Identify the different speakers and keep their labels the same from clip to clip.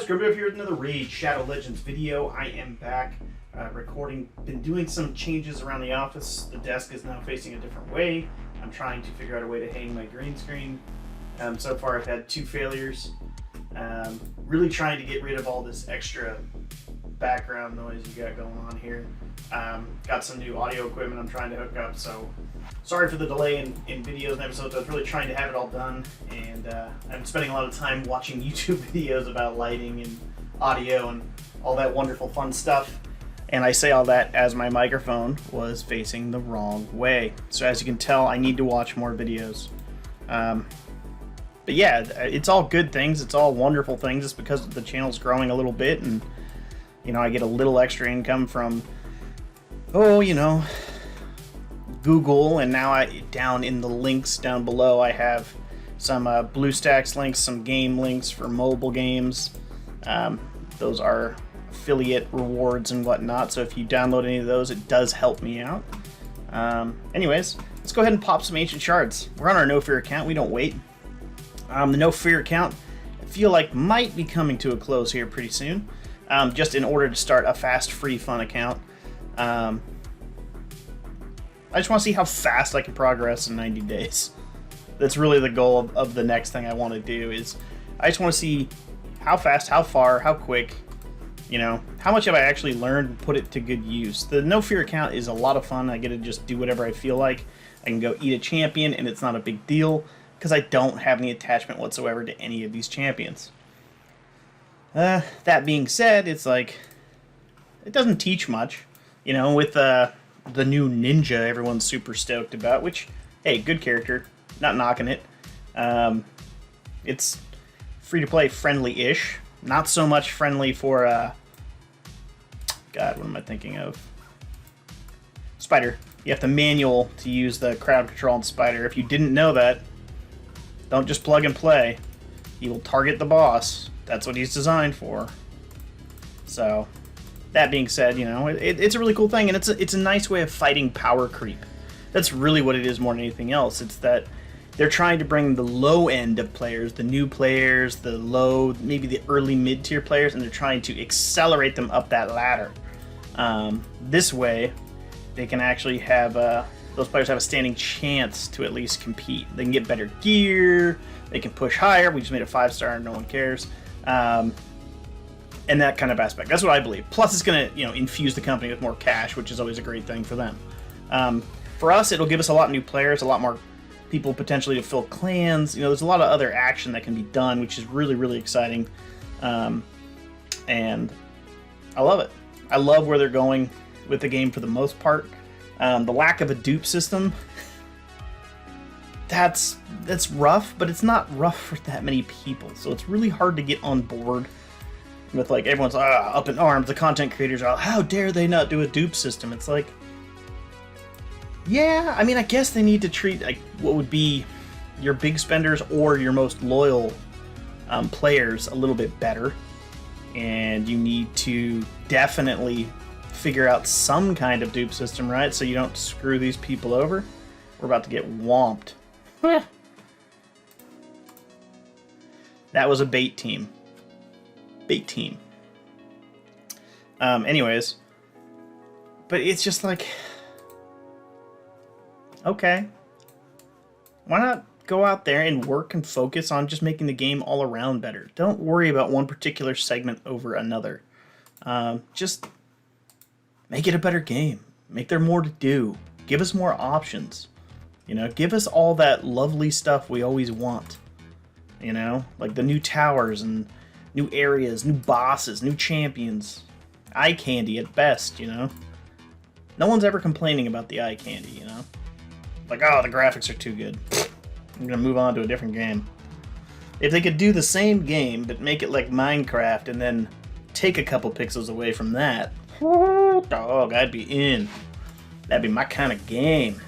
Speaker 1: guys, Grimby up here with another Raid Shadow Legends video. I am back recording. Been doing some changes around the office. The desk is now facing a different way. I'm trying to figure out a way to hang my green screen. So far I've had 2 failures. Really trying to get rid of all this extra background noise you got going on here. Got some new audio equipment I'm trying to hook up, so sorry for the delay in videos and episodes. I was really trying to have it all done, and I'm spending a lot of time watching YouTube videos about lighting and audio and all that wonderful fun stuff. And I say all that as my microphone was facing the wrong way. So as you can tell, I need to watch more videos. But yeah, it's all good things. It's all wonderful things. It's because the channel's growing a little bit, and you know, I get a little extra income from, Google, and now down in the links down below I have some BlueStacks links, some game links for mobile games. Those are affiliate rewards and whatnot, so if you download any of those, it does help me out. Anyways, let's go ahead and pop some ancient shards. We're on our No Fear account. We don't wait. The No Fear account, I feel like, might be coming to a close here pretty soon, just in order to start a fast, free, fun account. I just want to see how fast I can progress in 90 days. That's really the goal of the next thing I want to do. Is I just want to see how fast, how far, how quick, how much have I actually learned and put it to good use. The No Fear account is a lot of fun. I get to just do whatever I feel like. I can go eat a champion and it's not a big deal because I don't have any attachment whatsoever to any of these champions. That being said, it's like, it doesn't teach much, with the new ninja everyone's super stoked about, which, hey, good character, not knocking it. It's free-to-play friendly-ish, not so much friendly for, God, what am I thinking of? Spider. You have to manual to use the crowd control on Spider. If you didn't know that, don't just plug and play. He will target the boss. That's what he's designed for. So, that being said, it's a really cool thing, and it's a nice way of fighting power creep. That's really what it is more than anything else. It's that they're trying to bring the low end of players, the new players, the low, maybe the early mid-tier players, and they're trying to accelerate them up that ladder. This way, they can actually have those players have a standing chance to at least compete. They can get better gear, they can push higher. We just made a 5-star and no one cares. And that kind of aspect. That's what I believe. Plus, it's going to, infuse the company with more cash, which is always a great thing for them. For us, it'll give us a lot of new players, a lot more people potentially to fill clans. There's a lot of other action that can be done, which is really, really exciting. And I love it. I love where they're going with the game for the most part. The lack of a dupe system, that's rough, but it's not rough for that many people. So it's really hard to get on board with, like, everyone's up in arms. The content creators are, how dare they not do a dupe system? It's like, yeah, I mean, I guess they need to treat, like, what would be your big spenders or your most loyal players a little bit better. And you need to definitely figure out some kind of dupe system, right? So you don't screw these people over. We're about to get whomped. That was a bait team. Bait team. Anyways, but it's just like, okay, why not go out there and work and focus on just making the game all around better? Don't worry about one particular segment over another. Just make it a better game. Make there more to do. Give us more options. Give us all that lovely stuff we always want. Like the new towers and new areas, new bosses, new champions. Eye candy at best, No one's ever complaining about the eye candy, Like, oh, the graphics are too good. I'm gonna move on to a different game. If they could do the same game, but make it like Minecraft and then take a couple pixels away from that, dog, I'd be in. That'd be my kind of game.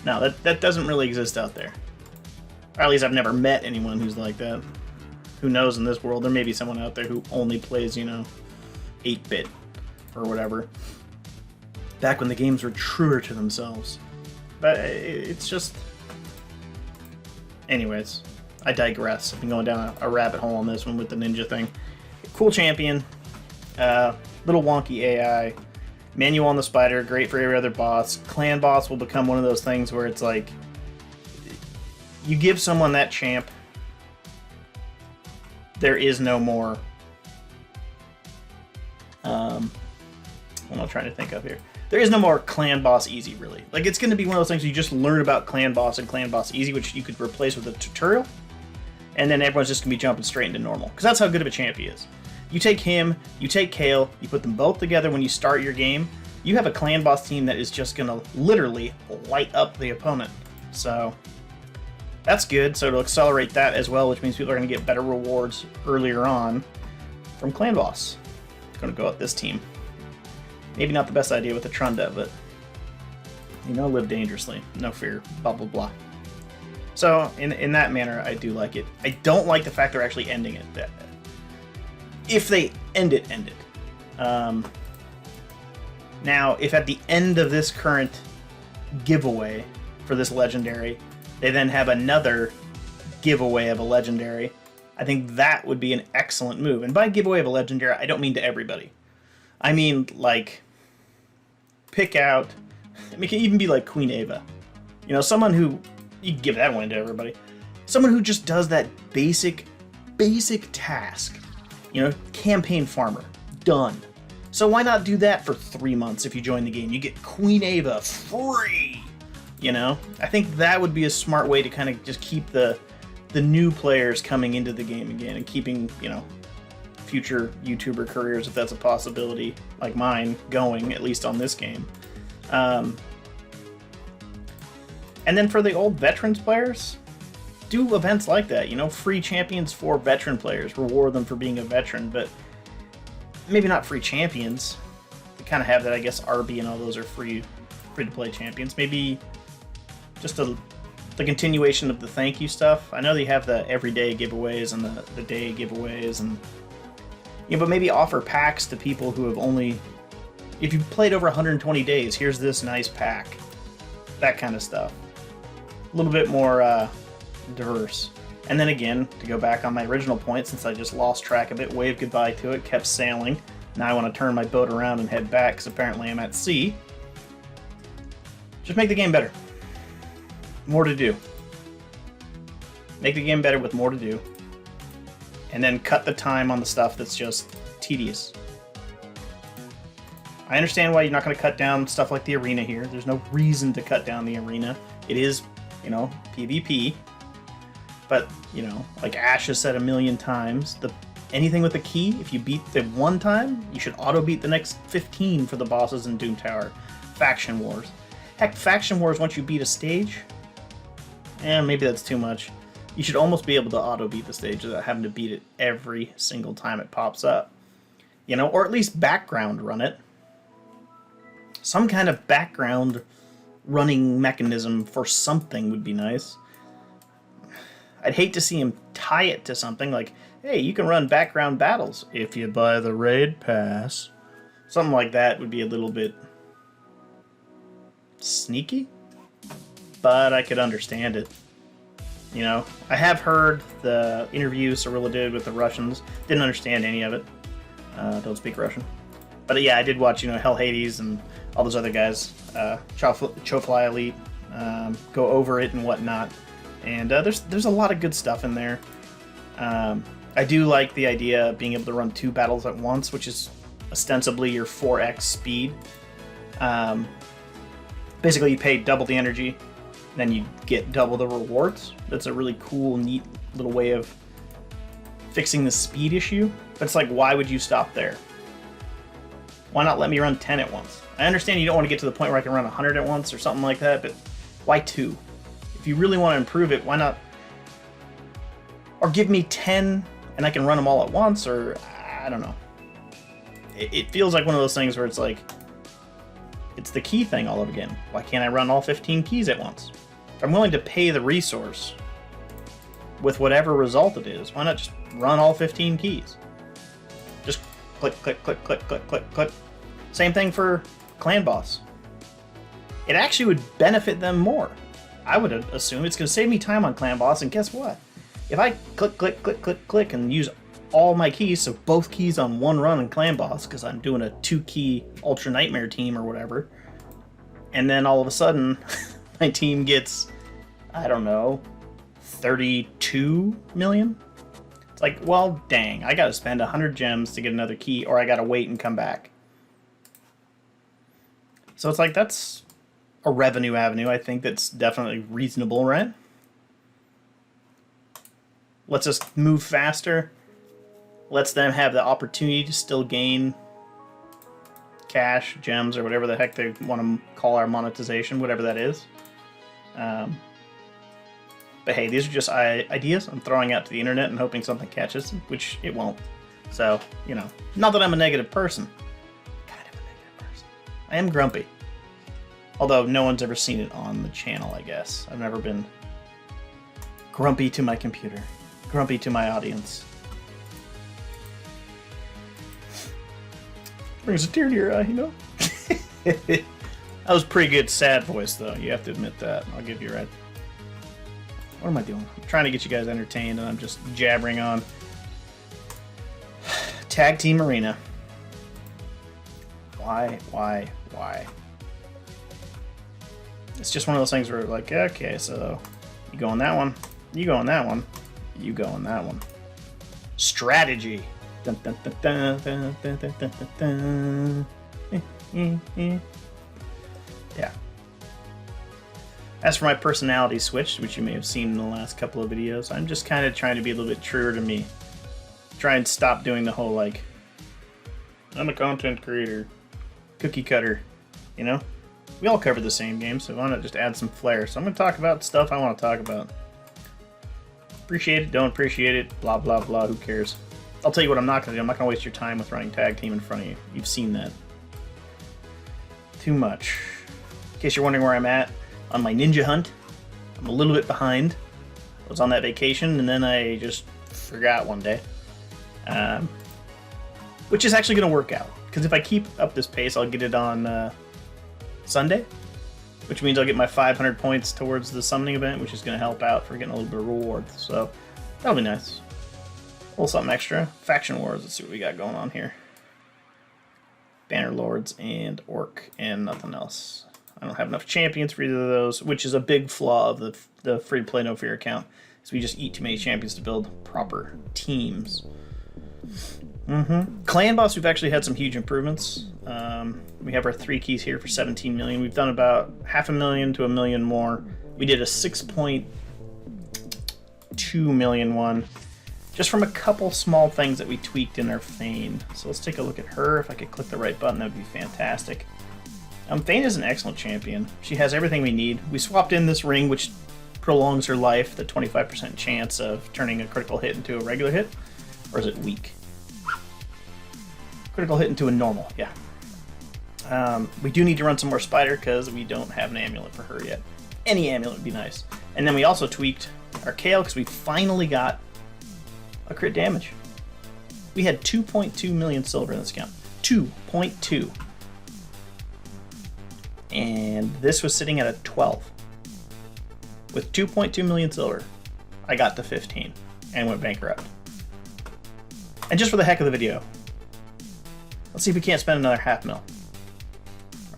Speaker 1: No, that doesn't really exist out there. Or at least I've never met anyone who's like that. Who knows, in this world, there may be someone out there who only plays, 8-bit or whatever. Back when the games were truer to themselves. But it's just... Anyways, I digress. I've been going down a rabbit hole on this one with the ninja thing. Cool champion. Little wonky AI. Manual on the spider, great for every other boss. Clan boss will become one of those things where it's like, you give someone that champ, there is no more. What am I trying to think of here? There is no more clan boss easy, really. Like, it's going to be one of those things you just learn about clan boss and clan boss easy, which you could replace with a tutorial, and then everyone's just going to be jumping straight into normal. Because that's how good of a champ he is. You take him, you take Kale, you put them both together when you start your game, you have a clan boss team that is just going to literally light up the opponent. So, that's good. So it'll accelerate that as well, which means people are going to get better rewards earlier on from clan boss. I'm going to go with this team. Maybe not the best idea with the Trunda, but, you know, live dangerously. No fear. Blah, blah, blah. So, in that manner, I do like it. I don't like the fact they're actually ending it. If they end it, end it. Now, if at the end of this current giveaway for this legendary, they then have another giveaway of a legendary, I think that would be an excellent move. And by giveaway of a legendary, I don't mean to everybody. I mean, like, pick out, I mean, it can even be like Queen Ava. You know, someone who, you can give that one to everybody. Someone who just does that basic task. You know, campaign farmer. Done. So why not do that for 3 months if you join the game? You get Queen Ava free! You know? I think that would be a smart way to kind of just keep the new players coming into the game again and keeping, you know, future YouTuber careers, if that's a possibility, like mine, going, at least on this game. And then for the old veterans players, do events like that, you know, free champions for veteran players, reward them for being a veteran, but maybe not free champions. They kind of have that, I guess. RB and all those are free to play champions. Maybe just the continuation of the thank you stuff. I know they have the everyday giveaways and the day giveaways, and you know, but maybe offer packs to people who have only, if you've played over 120 days, here's this nice pack. That kind of stuff. A little bit more diverse. And then again, to go back on my original point, since I just lost track of it, waved goodbye to it, kept sailing. Now I want to turn my boat around and head back, because apparently I'm at sea. Just make the game better. More to do. Make the game better with more to do. And then cut the time on the stuff that's just tedious. I understand why you're not going to cut down stuff like the arena here. There's no reason to cut down the arena. It is, you know, PvP. But, you know, like Ash has said a million times, anything with a key, if you beat the one time, you should auto-beat the next 15 for the bosses in Doom Tower. Faction Wars. Heck, Faction Wars, once you beat a stage, maybe that's too much. You should almost be able to auto-beat the stage without having to beat it every single time it pops up. You know, or at least background run it. Some kind of background running mechanism for something would be nice. I'd hate to see him tie it to something like, hey, you can run background battles if you buy the raid pass. Something like that would be a little bit sneaky, but I could understand it. You know, I have heard the interview Cirilla did with the Russians. Didn't understand any of it. Don't speak Russian. But yeah, I did watch, you know, Hell Hades and all those other guys, Chofly Elite, go over it and whatnot. And there's a lot of good stuff in there. I do like the idea of being able to run 2 battles at once, which is ostensibly your 4x speed. Basically, you pay double the energy, then you get double the rewards. That's a really cool, neat little way of fixing the speed issue. But it's like, why would you stop there? Why not let me run 10 at once? I understand you don't want to get to the point where I can run 100 at once or something like that, but why 2? If you really want to improve it, why not? Or give me 10 and I can run them all at once, or I don't know. It feels like one of those things where it's like, it's the key thing all over again. Why can't I run all 15 keys at once? If I'm willing to pay the resource with whatever result it is, why not just run all 15 keys? Just click, click, click, click, click, click, click. Same thing for Clan Boss. It actually would benefit them more. I would assume it's going to save me time on Clan Boss, and guess what? If I click, click, click, click, click, and use all my keys, so both keys on one run in Clan Boss, because I'm doing a 2-key Ultra Nightmare team or whatever, and then all of a sudden, my team gets, I don't know, 32 million? It's like, well, dang, I gotta spend 100 gems to get another key, or I gotta wait and come back. So it's like, that's a revenue avenue, I think, that's definitely reasonable, right? Lets us move faster. Lets them have the opportunity to still gain cash, gems, or whatever the heck they want to call our monetization, whatever that is. But hey, these are just ideas I'm throwing out to the internet and hoping something catches, which it won't. So, you know, not that I'm a negative person. Kind of a negative person. I am grumpy. Although no one's ever seen it on the channel, I guess. I've never been grumpy to my computer. Grumpy to my audience. Brings a tear to your eye, you know? That was pretty good sad voice, though. You have to admit that. I'll give you right. What am I doing? I'm trying to get you guys entertained, and I'm just jabbering on. Tag Team Arena. Why? It's just one of those things where, like, okay, so you go on that one, you go on that one, you go on that one. Strategy. Dun, dun, dun, dun, dun, dun, dun, dun, dun, dun. Yeah. As for my personality switch, which you may have seen in the last couple of videos, I'm just kind of trying to be a little bit truer to me. Try and stop doing the whole, like, I'm a content creator, cookie cutter, you know? We all cover the same game, so why not just add some flair? So I'm going to talk about stuff I want to talk about. Appreciate it, don't appreciate it, blah, blah, blah, who cares? I'll tell you what I'm not going to do. I'm not going to waste your time with running tag team in front of you. You've seen that. Too much. In case you're wondering where I'm at on my ninja hunt, I'm a little bit behind. I was on that vacation, and then I just forgot one day. Which is actually going to work out. Because if I keep up this pace, I'll get it on Sunday. Which means I'll get my 500 points towards the summoning event, which is going to help out for getting a little bit of reward. So, that'll be nice. A little something extra. Faction Wars, let's see what we got going on here. Banner Lords and Orc and nothing else. I don't have enough champions for either of those, which is a big flaw of the free-to-play No Fear account. So we just eat too many champions to build proper teams. Clan Boss, we've actually had some huge improvements. We have our 3 keys here for 17 million. We've done about 500,000 to 1 million more. We did a 6.2 million one, just from a couple small things that we tweaked in our Thane. So let's take a look at her. If I could click the right button, that would be fantastic. Thane is an excellent champion. She has everything we need. We swapped in this ring, which prolongs her life, the 25% chance of turning a critical hit into a regular hit. Or is it weak? Critical hit into a normal, yeah. We do need to run some more Spider because we don't have an amulet for her yet. Any amulet would be nice. And then we also tweaked our Kale because we finally got a crit damage. We had 2.2 million silver in this account. 2.2. And this was sitting at a 12. With 2.2 million silver, I got to 15 and went bankrupt. And just for the heck of the video, let's see if we can't spend another $500,000.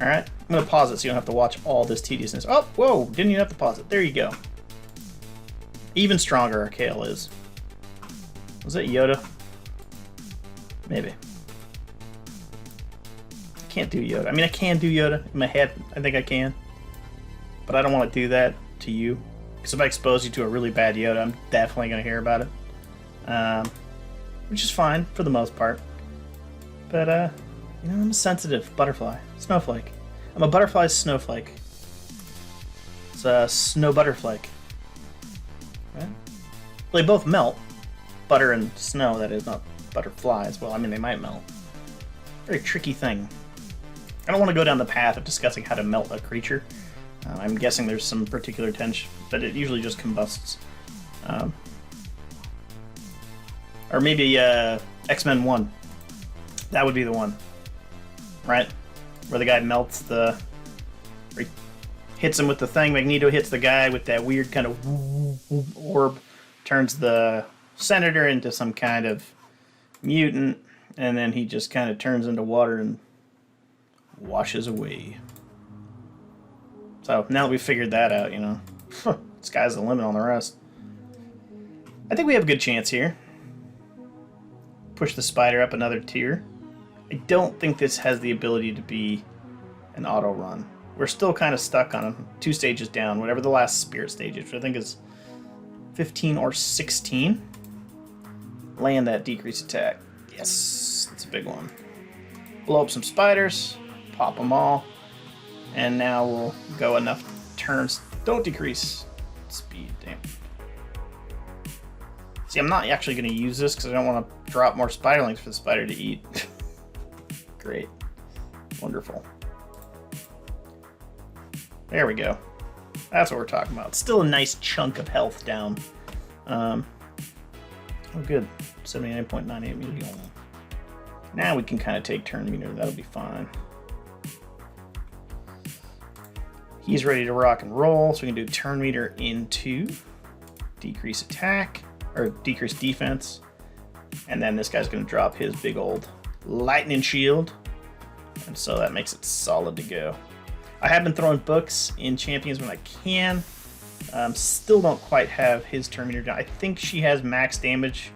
Speaker 1: Alright, I'm going to pause it so you don't have to watch all this tediousness. Oh, whoa, didn't even have to pause it. There you go. Even stronger our Kale is. Was that Yoda? Maybe. I can't do Yoda. I mean, I can do Yoda in my head. I think I can. But I don't want to do that to you. Because if I expose you to a really bad Yoda, I'm definitely going to hear about it. Which is fine, for the most part. But, you know, I'm a sensitive butterfly. Snowflake. I'm a butterfly snowflake. It's a snow butterflake. Right? Well, they both melt. Butter and snow, that is, not butterflies. Well, I mean, they might melt. Very tricky thing. I don't want to go down the path of discussing how to melt a creature. I'm guessing there's some particular tension, but it usually just combusts. Or maybe X-Men 1. That would be the one. Right? Where the guy melts the... Or he hits him with the thing. Magneto hits the guy with that weird kind of orb turns the senator into some kind of mutant, and then he just kind of turns into water and washes away. So now that we figured that out, you know, sky's the limit on the rest. I think we have a good chance here. Push the spider up another tier. I don't think this has the ability to be an auto run. We're still kind of stuck on 2 stages down, whatever the last spirit stage is, which I think is 15 or 16. Land that decrease attack. Yes, that's a big one. Blow up some spiders, pop them all, and now we'll go enough turns. Don't decrease speed, damn. See, I'm not actually going to use this because I don't want to drop more spiderlings for the spider to eat. Great. Wonderful. There we go. That's what we're talking about. Still a nice chunk of health down. Oh, good. 79.98 million. Now we can kind of take turn meter. That'll be fine. He's ready to rock and roll, so we can do turn meter into decrease attack, or decrease defense. And then this guy's going to drop his big old lightning shield. And so that makes it solid to go. I have been throwing books in champions when I can. Still don't quite have his turn meter down. I think she has max damage.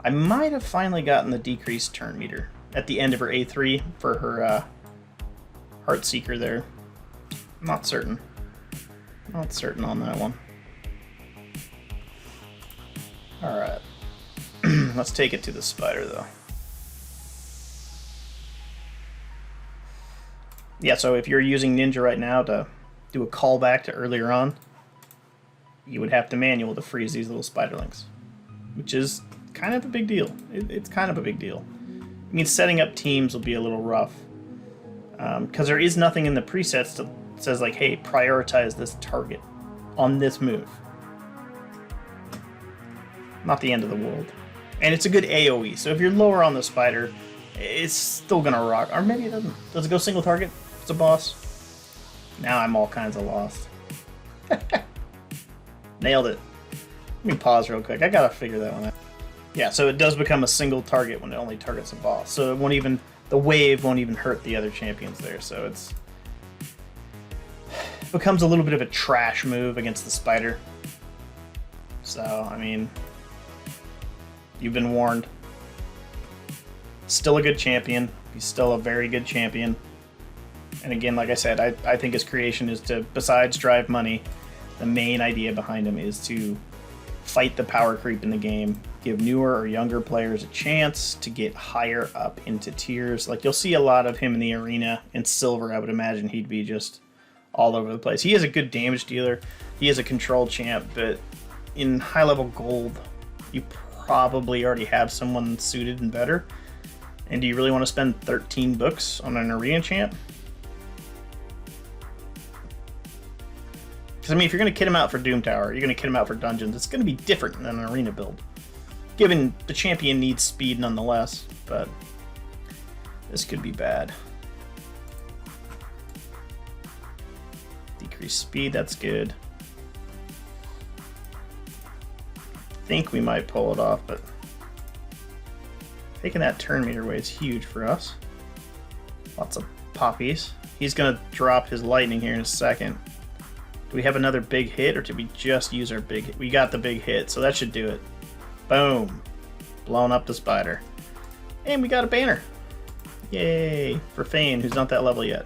Speaker 1: I might have finally gotten the decreased turn meter at the end of her A3 for her Heartseeker there. Not certain. Not certain on that one. Alright. Let's take it to the spider though. Yeah, so if you're using Ninja right now to do a callback to earlier on, you would have to manual to freeze these little spiderlings, which is kind of a big deal. It's kind of a big deal. It means setting up teams will be a little rough, because there is nothing in the presets that says like, hey, prioritize this target on this move. Not the end of the world. And it's a good AoE, so if you're lower on the spider, it's still gonna rock. Or maybe it doesn't. Does it go single target? It's a boss. Now I'm all kinds of lost. Nailed it. Let me pause real quick. I gotta figure that one out. Yeah, so it does become a single target when it only targets a boss. So it won't even, the wave won't even hurt the other champions there. So it becomes a little bit of a trash move against the spider. So, I mean, you've been warned. Still a good champion. He's still a very good champion. And again, like I said, I think his creation is to, besides drive money, the main idea behind him is to fight the power creep in the game, give newer or younger players a chance to get higher up into tiers. Like, you'll see a lot of him in the arena. In silver, I would imagine he'd be just all over the place. He is a good damage dealer. He is a control champ, but in high-level gold, you probably already have someone suited and better. And do you really want to spend 13 books on an arena champ? Because, I mean, if you're going to kit him out for Doom Tower, you're going to kit him out for dungeons, it's going to be different than an arena build. Given the champion needs speed nonetheless, but this could be bad. Decrease speed, that's good. I think we might pull it off, but taking that turn meter away is huge for us. Lots of poppies. He's going to drop his lightning here in a second. Do we have another big hit, or did we just use our big hit? We got the big hit, so that should do it. Boom. Blown up the spider. And we got a banner. Yay. For Fane, who's not that level yet.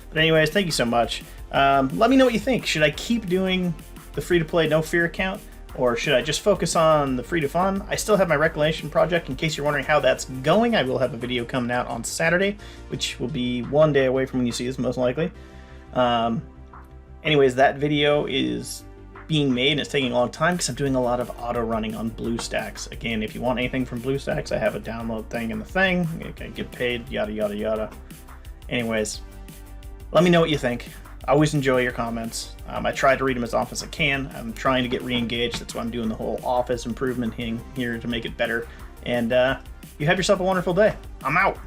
Speaker 1: But anyways, thank you so much. Let me know what you think. Should I keep doing the free-to-play no fear account? Or should I just focus on the free-to-fun? I still have my Recollection project. In case you're wondering how that's going, I will have a video coming out on Saturday, which will be one day away from when you see this, most likely. Anyways, that video is being made, and it's taking a long time because I'm doing a lot of auto-running on BlueStacks. Again, if you want anything from BlueStacks, I have a download thing in the thing. You can get paid, yada, yada, yada. Anyways, let me know what you think. I always enjoy your comments. I try to read them as often as I can. I'm trying to get re-engaged. That's why I'm doing the whole office improvement thing here to make it better. And you have yourself a wonderful day. I'm out.